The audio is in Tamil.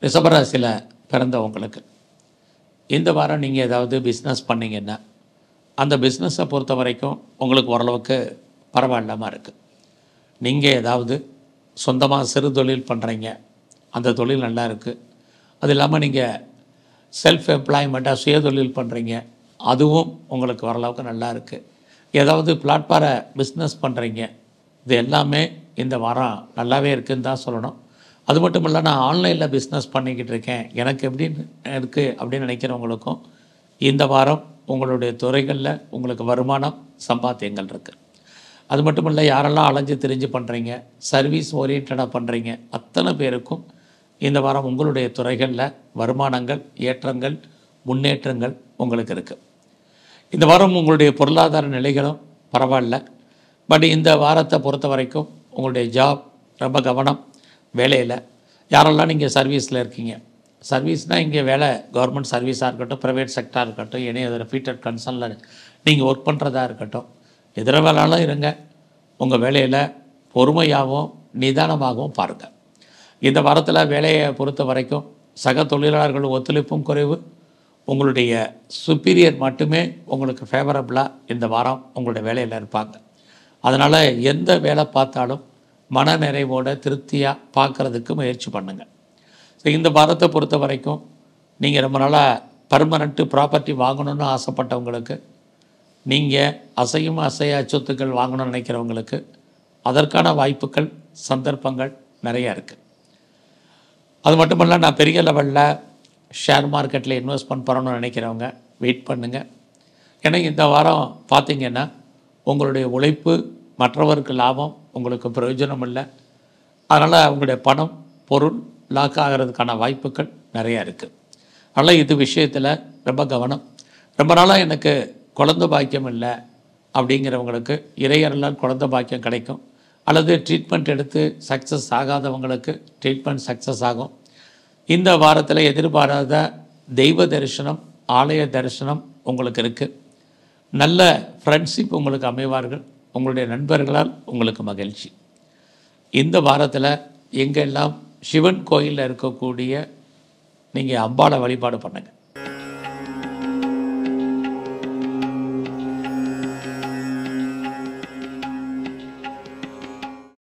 ரிஷபராசியில் பிறந்தவங்களுக்கு இந்த வாரம் நீங்கள் ஏதாவது பிஸ்னஸ் பண்ணிங்கன்னா அந்த பிஸ்னஸை பொறுத்த வரைக்கும் உங்களுக்கு ஓரளவுக்கு பரவாயில்லாமல் இருக்குது. நீங்கள் ஏதாவது சொந்தமாக சிறு தொழில் பண்ணுறீங்க, அந்த தொழில் நல்லா இருக்குது. அது இல்லாமல் நீங்கள் செல்ஃப் எம்ப்ளாய்மெண்ட்டாக சுய தொழில் பண்ணுறீங்க, அதுவும் உங்களுக்கு ஓரளவுக்கு நல்லா இருக்குது. ஏதாவது பிளாட்ஃபார பிஸ்னஸ் பண்ணுறீங்க, இது எல்லாமே இந்த வாரம் நல்லாவே இருக்குதுன்னு தான் சொல்லணும். அது மட்டும் இல்லை, நான் ஆன்லைனில் பிஸ்னஸ் பண்ணிக்கிட்டு இருக்கேன், எனக்கு எப்படி இருக்குது அப்படின்னு நினைக்கிறவங்களுக்கும் இந்த வாரம் உங்களுடைய துறைகளில் உங்களுக்கு வருமானம் சம்பாத்தியங்கள் இருக்குது. அது மட்டும் இல்லை, யாரெல்லாம் அலைஞ்சு திரிஞ்சு பண்ணுறீங்க, சர்வீஸ் ஓரியன்டாக பண்ணுறீங்க, அத்தனை பேருக்கும் இந்த வாரம் உங்களுடைய துறைகளில் வருமானங்கள், ஏற்றங்கள், முன்னேற்றங்கள் உங்களுக்கு இருக்குது. இந்த வாரம் உங்களுடைய பொருளாதார நிலைகளும் பரவாயில்ல. பட் இந்த வாரத்தை பொறுத்த வரைக்கும் உங்களுடைய ஜாப் ரொம்ப கவனம். வேலையில் யாரெல்லாம் நீங்கள் சர்வீஸில் இருக்கீங்க, சர்வீஸ்னால் இங்கே வேலை கவர்மெண்ட் சர்வீஸாக இருக்கட்டும், ப்ரைவேட் செக்டாக இருக்கட்டும், இனி அதில் ஃபீட்டர் கன்சர்னில் நீங்கள் ஒர்க் பண்ணுறதா இருக்கட்டும், எதிர வேலைனாலும் இருங்க, உங்கள் வேலையில் பொறுமையாகவும் நிதானமாகவும் பாருங்கள். இந்த வாரத்தில் வேலையை பொறுத்த வரைக்கும் சக தொழிலாளர்கள் ஒத்துழைப்பும் குறைவு. உங்களுடைய சுப்பீரியர் மட்டுமே உங்களுக்கு ஃபேவரபுளாக இந்த வாரம் உங்களுடைய வேலையில் இருப்பாங்க. அதனால் எந்த வேலை பார்த்தாலும் மன நிறைவோட திருப்தியாக பார்க்குறதுக்கு முயற்சி பண்ணுங்கள். ஸோ இந்த வாரத்தை பொறுத்த வரைக்கும் நீங்கள் ரொம்ப நாளாக பர்மனெண்ட்டு ப்ராப்பர்ட்டி வாங்கணுன்னு ஆசைப்பட்டவங்களுக்கு, நீங்கள் அசையும் அசையா சொத்துக்கள் வாங்கணும்னு நினைக்கிறவங்களுக்கு அதற்கான வாய்ப்புகள், சந்தர்ப்பங்கள் நிறையா இருக்குது. அது மட்டும் இல்லை, நான் பெரிய லெவலில் ஷேர் மார்க்கெட்டில் இன்வெஸ்ட்மெண்ட் பண்ணணும்னு நினைக்கிறவங்க வெயிட் பண்ணுங்கள். ஏன்னா இந்த வாரம் பார்த்திங்கன்னா உங்களுடைய உழைப்பு மற்றவருக்கு லாபம், உங்களுக்கு பிரயோஜனம் இல்லை. அதனால் உங்களுடைய பணம், பொருள் லாக் ஆகிறதுக்கான வாய்ப்புகள் நிறையா இருக்குது. அதனால் இது விஷயத்தில் ரொம்ப கவனம். ரொம்ப நாளாக எனக்கு குழந்தை பாக்கியம் இல்லை அப்படிங்கிறவங்களுக்கு இறையறலால் குழந்தை பாக்கியம் கிடைக்கும். அல்லது ட்ரீட்மெண்ட் எடுத்து சக்ஸஸ் ஆகாதவங்களுக்கு ட்ரீட்மெண்ட் சக்ஸஸ் ஆகும். இந்த வாரத்தில் எதிர்பாராத தெய்வ தரிசனம், ஆலய தரிசனம் உங்களுக்கு இருக்குது. நல்ல ஃப்ரெண்ட்ஷிப் உங்களுக்கு அமைவார்கள். உங்களுடைய நண்பர்களால் உங்களுக்கு மகிழ்ச்சி. இந்த வாரத்தில் எங்கெல்லாம் சிவன் கோயிலில் இருக்கக்கூடிய நீங்கள் அம்பாளை வழிபாடு பண்ணுங்கள்.